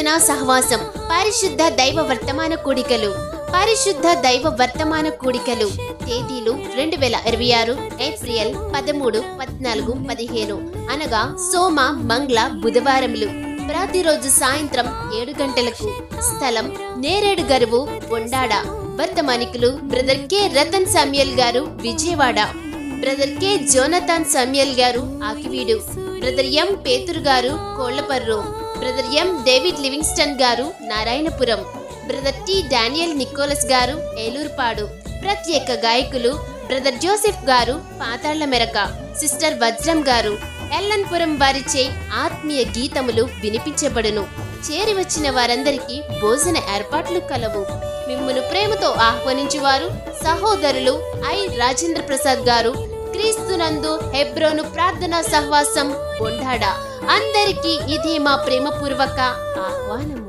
ప్రార్థనా సహవాసం, పరిశుద్ధ దైవ వర్తమాన కూడికలు. పరిశుద్ధ దైవ వర్తమాన కూడికలు తేదీలు 2026 ఏప్రిల్ 13, 14, 15 అనగా సోమ, మంగళ, బుధవారములు. ప్రతిరోజు సాయంత్రం 7 గంటలకు. స్థలం నేరేడు గరువు, బొండాడ. వర్తమానికులు brother K Ratan Samuel garu, Vijayawada. Brother K Jonathan Samuel garu, Akividu. Brother M Pethuru garu, Kollaparru. Brother M David Livingstone garu, Narayanapuram. Brother T Daniel Nicholas garu, Elurupadu. ప్రత్యేక గాయకులు బ్రదర్ జోసెఫ్ గారు, పాతాళ్ల మెరక. సిస్టర్ వజ్రం గారు, ఎల్లన్పురం వారిచే ఆత్మీయ గీతములు వినిపించబడును. చేరి వచ్చిన వారందరికీ భోజన ఏర్పాట్లు కలవు. మిమ్మును ప్రేమతో ఆహ్వానించువారు సహోదరులు ఐ రాజేంద్ర ప్రసాద్ గారు, క్రీస్తునందు హెబ్రోను ప్రార్థనా సహవాసం, బొండాడ. అందరికీ ఇదే మా ప్రేమపూర్వక ఆహ్వానము.